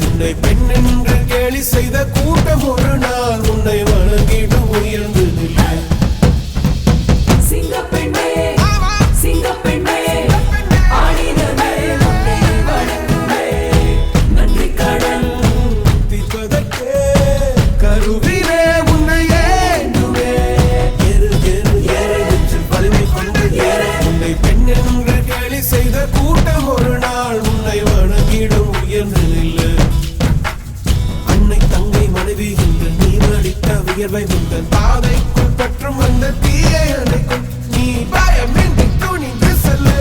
உன்னை பெண் என்று கேலி செய்த கூட்டம் ஒரு நாள் உன்னை வணங்கிடும் உயர்ந்து நிலை. சிங்கப்பெண்ணே சிங்கப்பெண்ணே ஆடினமே உன்னை வணங்குமே நன்றி கடன் தீர்ப்பதற்கே கருவிலே உன்னை ஏந்துமே. ஏறு ஏறு ஏறு என்று வலிமை கொண்டு ஏறு. உன்னை பெண் என்று கேலி செய்த கூட்டம் ஒரு நாள் உன்னை வணங்கிடும் உயர்ந்து நிலை. அன்னை தங்கை மனைவி என்று நீ அளித்த வியர்வை முந்தன் பாதைக்குள் பற்றும் அந்த தீயை அணைக்கும். நீ பயமின்றி துணிந்து செல்லு.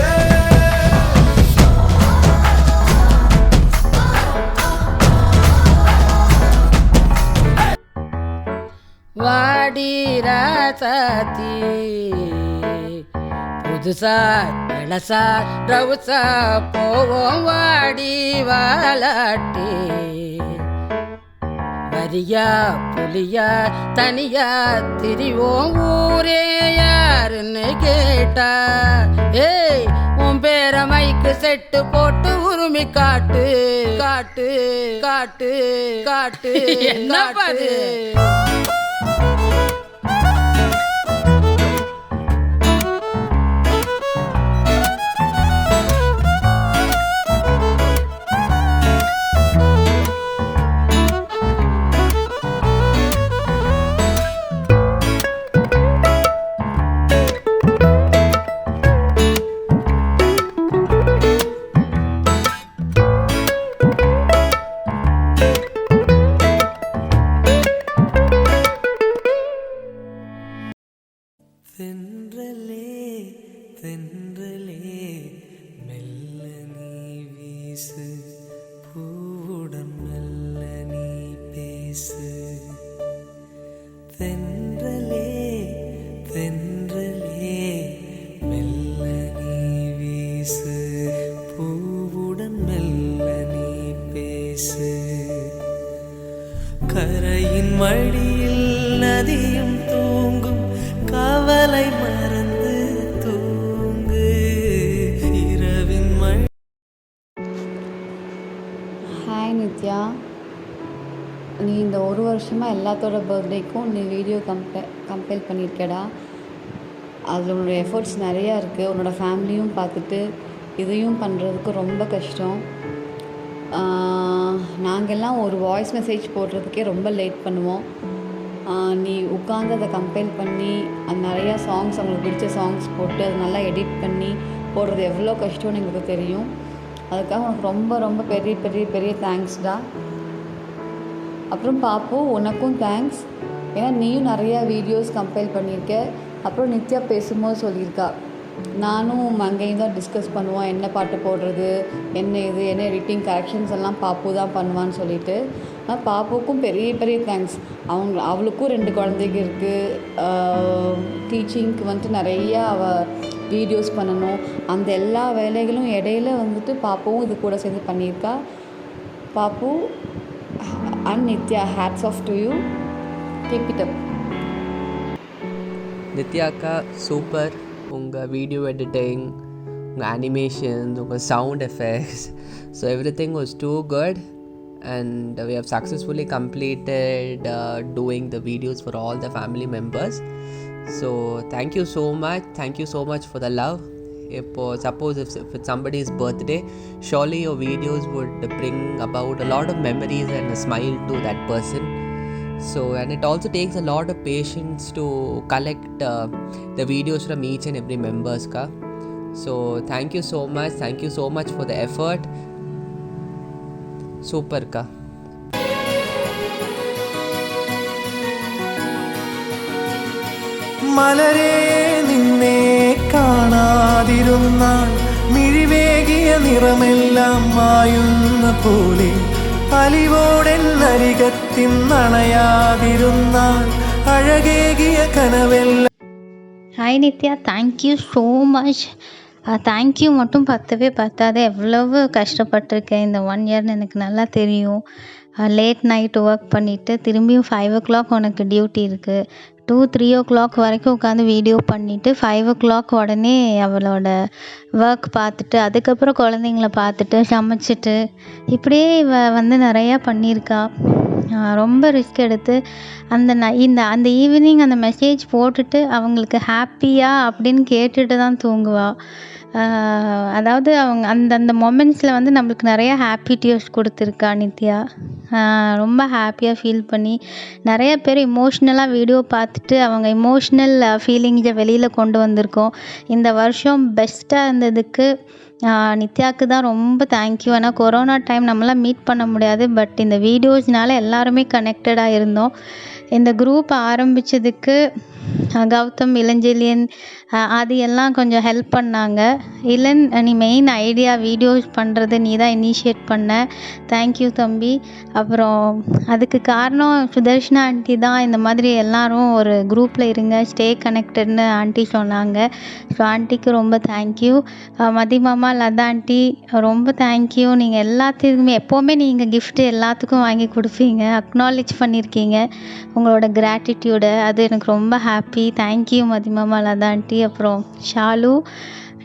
வாடி ராசாத்தி புதுசா இளசா ரவுசா போவோம் வாடி வாலாட்டி. வரியா புலியா தனியா திரிவோம் ஊரே யாருன்னு கேட்டா. ஏய் உன் பேர மைக்கு செட்டு போட்டு உரிமை காட்டு காட்டு காட்டு காட்டு என்ன பாரு. தென்றலே தென்றலே மெல்ல நீ வீசு பூவுடன் மெல்ல நீ பேசு. தென்றலே தென்றலே மெல்ல நீ வீசு பூவுடன் மெல்ல நீ பேசு. கரையின் வழியில் நதியும் தூங்கும் கவலை மறந்து தூங்கு இரவின் மழை. ஹாய் நித்யா, நீ இந்த ஒரு வருஷமாக எல்லாத்தோட பர்த்டேக்கும் நீ வீடியோ கம்பேர் பண்ணியிருக்கடா. அதில் உன்னோட எஃபர்ட்ஸ் நிறையா இருக்குது. உன்னோட ஃபேமிலியும் பார்த்துட்டு இதையும் பண்ணுறதுக்கு ரொம்ப கஷ்டம். நாங்கள்லாம் ஒரு வாய்ஸ் மெசேஜ் போடுறதுக்கே ரொம்ப லேட் பண்ணுவோம். நீ உட்காந்து அதை கம்பைல் பண்ணி அது நிறையா சாங்ஸ் அவங்களுக்கு பிடிச்ச சாங்ஸ் போட்டு அதை நல்லா எடிட் பண்ணி போடுறது எவ்வளோ கஷ்டம்னு எங்களுக்கு தெரியும். அதுக்காக உனக்கு ரொம்ப ரொம்ப பெரிய பெரிய பெரிய தேங்க்ஸ்டா. அப்புறம் பாப்பு உனக்கும் தேங்க்ஸ். ஏன்னா நீயும் நிறையா வீடியோஸ் கம்பைல் பண்ணியிருக்க. அப்புறம் நித்யா பேசும்போது சொல்லியிருக்கா, நானும் மங்கையும் தான் டிஸ்கஸ் பண்ணுவோம் என்ன பாட்டு போடுறது என்ன இது என்ன எடிட்டிங் கரெக்ஷன்ஸ் எல்லாம் பாப்பு தான் பண்ணுவான்னு சொல்லிட்டு. ஆனால் பாப்புக்கும் பெரிய பெரிய தேங்க்ஸ். அவளுக்கும் 2 குழந்தைங்க இருக்குது. டீச்சிங்க்கு வந்துட்டு நிறையா அவள் வீடியோஸ் பண்ணணும். அந்த எல்லா வேலைகளும் இடையில வந்துட்டு பாப்புவும் இது கூட சேர்ந்து பண்ணியிருக்கா. Pappu and Nithya, hats off to you. Keep it up. Nithya அக்கா சூப்பர். உங்கள் வீடியோ எடிட்டிங், உங்கள் அனிமேஷன்ஸ், உங்கள் sound effects, so everything was too good and we have successfully completed doing the videos for all the family members. So thank you so much for the love. Suppose if it's somebody's birthday, surely your videos would bring about a lot of memories and a smile to that person. So, and it also takes a lot of patience to collect the videos from each and every members ka. So thank you so much for the effort. Super ka. മലരേ നിന്നെ കാണാതിരുന്നാൽ മിഴിവേകിയ നിറമെല്ലാം മായുന്ന പോലെ അലിവോടെന്നരികത്തിന്നണയാതിരുന്നാൽ അഴകേകിയ കനവെല്ലാം. Hi Nithya, thank you so much. Thank you மட்டும் பத்தவே பத்தாது. எவ்வளவு கஷ்டப்பட்டிருக்கேன் இந்த 1 இயர்னு எனக்கு நல்லா தெரியும். லேட் நைட் ஒர்க் பண்ணிவிட்டு திரும்பியும் 5 o'clock உனக்கு டியூட்டி இருக்குது. 2-3 வரைக்கும் உட்காந்து வீடியோ பண்ணிவிட்டு 5 உடனே அவளோட ஒர்க் பார்த்துட்டு அதுக்கப்புறம் குழந்தைங்கள பார்த்துட்டு சமைச்சிட்டு இப்படியே வந்து நிறையா பண்ணியிருக்கா. ரொம்ப ரிஸ்க் எடுத்து அந்த ஈவினிங் அந்த மெசேஜ் போட்டுட்டு அவங்களுக்கு ஹாப்பியா அப்படின்னு கேட்டுட்டு தான் தூங்குவா. அதாவது அவங்க அந்த மொமெண்ட்ஸில் வந்து நம்மளுக்கு நிறையா ஹாப்பி டியர்ஸ் கொடுத்துருக்கா நித்யா. ரொம்ப ஹாப்பியாக ஃபீல் பண்ணி நிறைய பேர் இமோஷ்னலாக வீடியோ பார்த்துட்டு அவங்க இமோஷ்னல் ஃபீலிங்ஸை வெளியில் கொண்டு வந்திருக்கோம். இந்த வருஷம் பெஸ்ட்டாக இருந்ததுக்கு நித்யாவுக்கு தான் ரொம்ப தேங்க்யூ. ஏன்னா கொரோனா டைம் நம்மளாம் மீட் பண்ண முடியாது, பட் இந்த வீடியோஸ்னால எல்லாருமே கனெக்டடாக இருந்தோம். இந்த குரூப் ஆரம்பித்ததுக்கு கௌதம், இளஞ்செழியன், ஆதி எல்லாம் கொஞ்சம் ஹெல்ப் பண்ணாங்க. இளன், நீ மெயின் ஐடியா வீடியோஸ் பண்ணுறது நீ தான் இனிஷியேட் பண்ண, தேங்க்யூ தம்பி. அப்புறம் அதுக்கு காரணம் சுதர்ஷனா ஆண்டி தான். இந்த மாதிரி எல்லாரும் ஒரு குரூப்பில் இருங்க, ஸ்டே கனெக்டட்னு ஆண்டி சொன்னாங்க. ஸோ ஆண்டிக்கு ரொம்ப தேங்க்யூ. மதிமாமா, லதா ஆண்டி ரொம்ப தேங்க்யூ. நீங்கள் எல்லாத்துக்குமே எப்போவுமே நீங்கள் கிஃப்ட்டு எல்லாத்துக்கும் வாங்கி கொடுப்பீங்க, அக்னாலேஜ் பண்ணியிருக்கீங்க உங்களோட கிராட்டிடியூடை. அது எனக்கு ரொம்ப ஹாப்பி. தேங்க்யூ மதிமாமா, லதா ஆண்டி. அப்புறம் ஷாலு,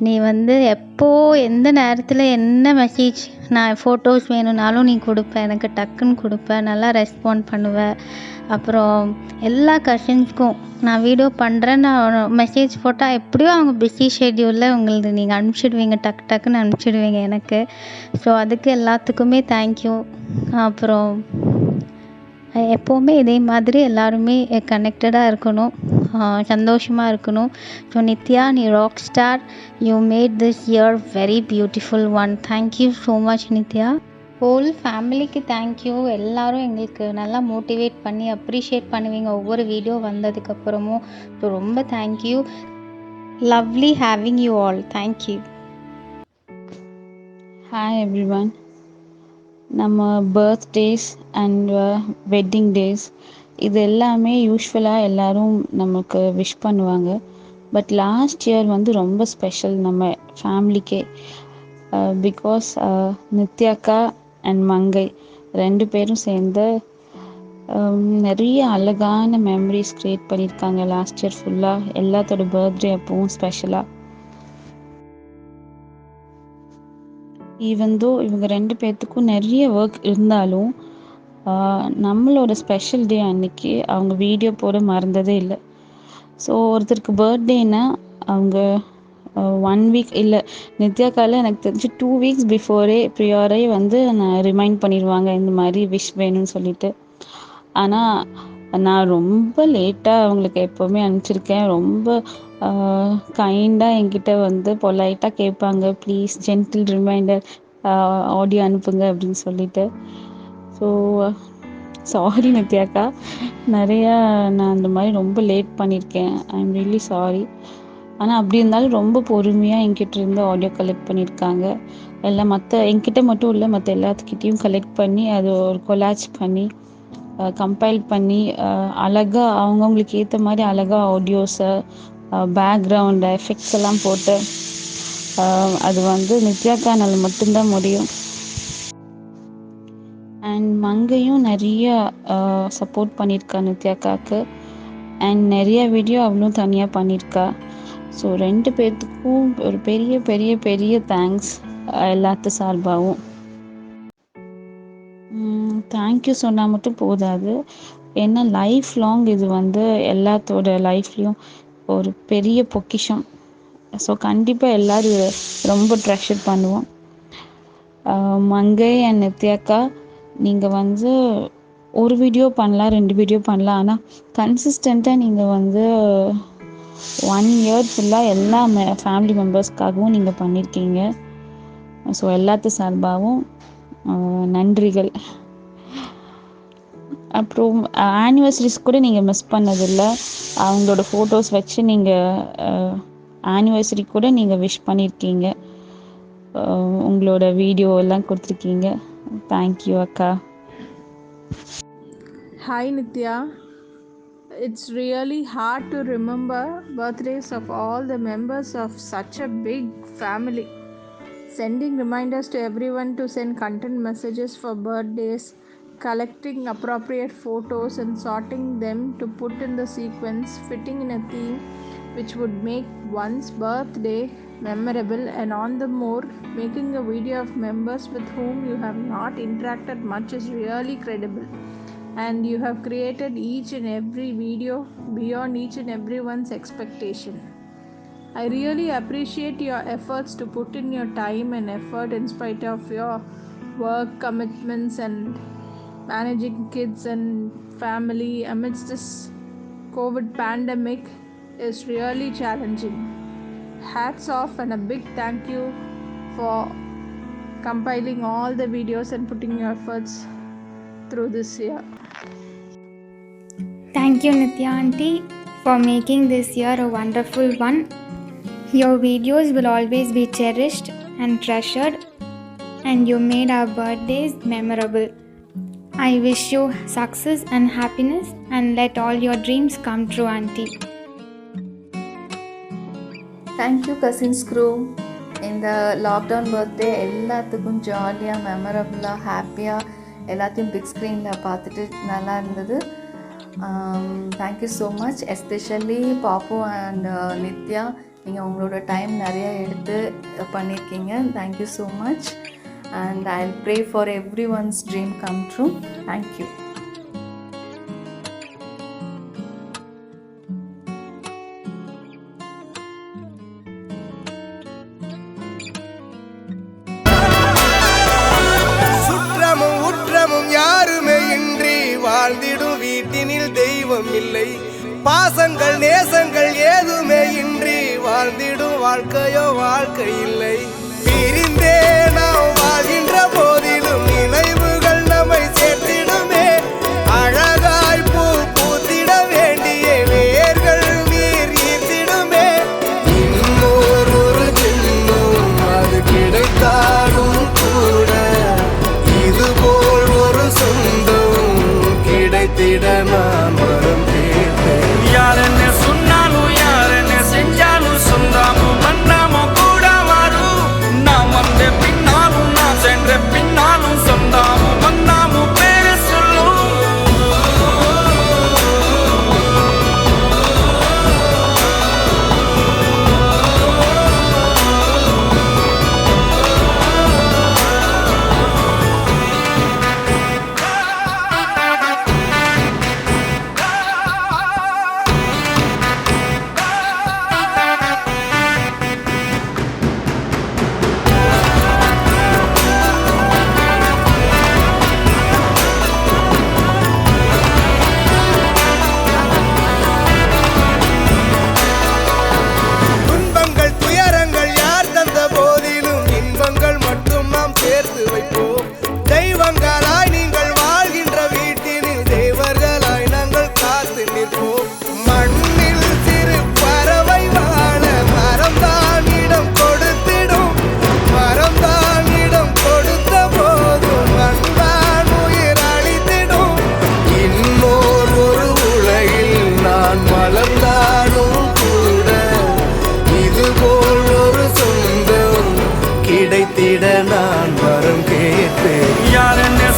நீ வந்து எப்போ எந்த நேரத்தில் என்ன மெசேஜ் நான் ஃபோட்டோஸ் வேணும்னாலும் நீ கொடுப்ப, எனக்கு டக்குன்னு கொடுப்ப, நல்லா ரெஸ்பாண்ட் பண்ணுவ. அப்புறம் எல்லா கசின்ஸ்க்கும் நான் வீடியோ பண்ணுறேன், நான் மெசேஜ் போட்டால் எப்படியும் அவங்க பிஸி ஷெட்யூலில் உங்களுக்கு நீங்கள் அனுப்பிச்சிடுவீங்க, டக்குன்னு அனுப்பிச்சிடுவீங்க எனக்கு. ஸோ அதுக்கு எல்லாத்துக்குமே தேங்க்யூ. அப்புறம் எப்போவுமே இதே மாதிரி எல்லாருமே கனெக்டடாக இருக்கணும், சந்தோஷமாக இருக்கணும். ஸோ நித்யா, நீ rock star. You made this year very beautiful one. Thank you so much Nithya. Whole ஃபேமிலிக்கு தேங்க்யூ. எல்லோரும் எங்களுக்கு நல்லா மோட்டிவேட் பண்ணி அப்ரிஷியேட் பண்ணுவீங்க ஒவ்வொரு வீடியோ வந்ததுக்கப்புறமும். ஸோ ரொம்ப thank you. Lovely having you all. Thank you. Hi everyone. நம்ம பர்த்டேஸ் அண்ட் வெட்டிங் டேஸ் இது எல்லாமே யூஸ்வலாக எல்லோரும் நமக்கு விஷ் பண்ணுவாங்க. பட் லாஸ்ட் இயர் வந்து ரொம்ப ஸ்பெஷல் நம்ம ஃபேமிலிக்கே. பிகாஸ் நித்யாக்கா அண்ட் மங்கை 2 பேரும் சேர்ந்து நிறைய அழகான மெமரிஸ் க்ரியேட் பண்ணியிருக்காங்க லாஸ்ட் இயர் ஃபுல்லாக. எல்லாத்தோட பர்த்டே அப்பவும் ஸ்பெஷலாக. ஈவன் தோ இவங்க 2 பேர்த்துக்கும் நிறைய ஒர்க் இருந்தாலும் நம்மளோட ஸ்பெஷல் டே அன்னைக்கு அவங்க வீடியோ போட மறந்ததே இல்லை. ஸோ ஒருத்தருக்கு பர்த்டேன்னா அவங்க 1 வீக் இல்லை, நித்யாக்கால எனக்கு தெரிஞ்சு 2 வீக்ஸ் ப்ரியாரே வந்து நான் ரிமைண்ட் பண்ணிடுவாங்க இந்த மாதிரி விஷ் வேணும்னு சொல்லிட்டு. ஆனால் நான் ரொம்ப லேட்டாக அவங்களுக்கு எப்போவுமே அனுப்பிச்சிருக்கேன். ரொம்ப கைண்டாக என்கிட்ட வந்து பொலைட்டாக கேட்பாங்க, ப்ளீஸ் ஜென்டில் ரிமைண்டர் ஆடியோ அனுப்புங்க அப்படின்னு சொல்லிட்டு. ஸோ சாரி நித்யாக்கா, நிறையா நான் அந்த மாதிரி ரொம்ப லேட் பண்ணியிருக்கேன். I am really sorry. ஆனால் அப்படி இருந்தாலும் ரொம்ப பொறுமையாக என்கிட்ட இருந்து ஆடியோ கலெக்ட் பண்ணியிருக்காங்க. எல்லாம் என்கிட்ட மட்டும் இல்லை, மற்ற எல்லாத்துக்கிட்டேயும் கலெக்ட் பண்ணி அது ஒரு கொலாஜ் பண்ணி கம்பைல் பண்ணி அழகாக அவங்கவுங்களுக்கு ஏற்ற மாதிரி அழகாக ஆடியோஸை பேக்ரவுண்ட் எஃபெக்ட்ஸ் எல்லாம் போட்டு அது வந்து நித்யாக்கானால் மட்டும்தான் முடியும். அண்ட் மங்கையும் நிறைய சப்போர்ட் பண்ணியிருக்கா நித்யாக்காவுக்கு. அண்ட் நிறைய வீடியோ அவளும் தனியாக பண்ணியிருக்கா. ஸோ 2 பேர்த்துக்கும் ஒரு பெரிய பெரிய பெரிய தேங்க்ஸ் எல்லாத்து சார்பாகவும். தேங்க்யூ சொன்னால் மட்டும் போதாது, ஏன்னா லைஃப் லாங் இது வந்து எல்லாத்தோட லைஃப்லேயும் ஒரு பெரிய பொக்கிஷம். ஸோ கண்டிப்பாக எல்லோரும் ரொம்ப ட்ரெஷர் பண்ணுவோம். மங்கை அண்ட் நித்யாக்கா, நீங்கள் வந்து ஒரு வீடியோ பண்ணலாம், 2 வீடியோ பண்ணலாம், ஆனால் கன்சிஸ்டண்ட்டாக நீங்கள் வந்து 1 இயர் ஃபுல்லாக எல்லா ஃபேமிலி மெம்பர்ஸ்க்காகவும் நீங்கள் பண்ணியிருக்கீங்க. ஸோ எல்லாத்து சார்பாகவும் நன்றிகள். அப்புறம் ஆனிவர்சரிஸ் கூட நீங்கள் மிஸ் பண்ணதில்லை. அவங்களோட ஃபோட்டோஸ் வச்சு நீங்கள் ஆனிவர்சரி கூட நீங்கள் விஷ் பண்ணியிருக்கீங்க, உங்களோட வீடியோ எல்லாம் கொடுத்துருக்கீங்க. தேங்க்யூ அக்கா. Hi Nitya, it's really hard to remember birthdays of all the members of such a big family. Sending reminders to everyone to send content messages for birthdays collecting appropriate photos and sorting them to put in the sequence fitting in a theme which would make one's birthday memorable, and on the more, making a video of members with whom you have not interacted much is really credible. And you have created each and every video beyond each and everyone's expectation. I really appreciate your efforts to put in your time and effort in spite of your work commitments and managing kids and family amidst this COVID pandemic is really challenging. Hats off and a big thank you for compiling all the videos and putting your efforts through this year. Thank you, Nithya Aunty, for making this year a wonderful one. Your videos will always be cherished and treasured, and you made our birthdays memorable. I wish you success and happiness, and let all your dreams come true, Aunty. Thank you cousins crew. இந்த lockdown birthday எல்லாத்துக்கும் ஜாலியாக மெமரபுளாக ஹாப்பியாக எல்லாத்தையும் big ஸ்க்ரீனில் பார்த்துட்டு நல்லா இருந்தது. Thank you so much. Especially Pappu and Nithya, நீங்கள் உங்களோட டைம் நிறையா எடுத்து பண்ணியிருக்கீங்க. Thank you so much. And I will pray for every once dream come true. Thank you. யாருமே இன்றி வாழ்ந்திடும் வீட்டினில் தெய்வம் இல்லை. பாசங்கள் நேசங்கள் ஏதுமே இன்றி வாழ்ந்திடும் வாழ்க்கையோ வாழ்க்கை இல்லை. பிரிந்தே நாம் வாழ்கின்ற போதிலும் நினைவுகள் நம்மை சேர்த்திடுமே. அழகாய் பூ பூத்திட வேண்டிய வேர்கள் நீர் ஈர்த்திடுமே. இன்னொரு ஜென்மம் அது கிடைத்தாலும் கூட இதுபோல் ஒரு சொந்தம் கிடைத்திட நான் வரம் கேட்டேன். யாரென்ன சொன்னாலும் யாரென்ன செஞ்சாலும் சொந்தாமும் மன்னாமும் கூட வரும். நாம் வந்த பின்னாலும் நான் சென்ற பின்னாலும் சொந்தாமும் மன்னாமும் பேரு சொல்லும். துன்பங்கள் துயரங்கள் யார் தந்த போதிலும் இன்பங்கள் மட்டும் நாம் சேர்த்து வைப்போம். தெய்வங்களாய் நீங்கள் வாழ்கின்ற வீட்டினில் தேவர்களாய் நாங்கள் காத்து நிற்போம். மண்ணில் சிறு பறவை வாழ மரம்தான் இடம் கொடுத்திடும். மரம்தான் இடம் கொடுத்த போதும் மண்தான் உயிர் அளித்திடும். இன்னோர் ஒரு உலகில் நான் வளர்ந்தாலும் கூட இதுபோல் ஒரு சொந்தம் கிடைத்திட நான் வரம் கேட்பேன். யாரென்ன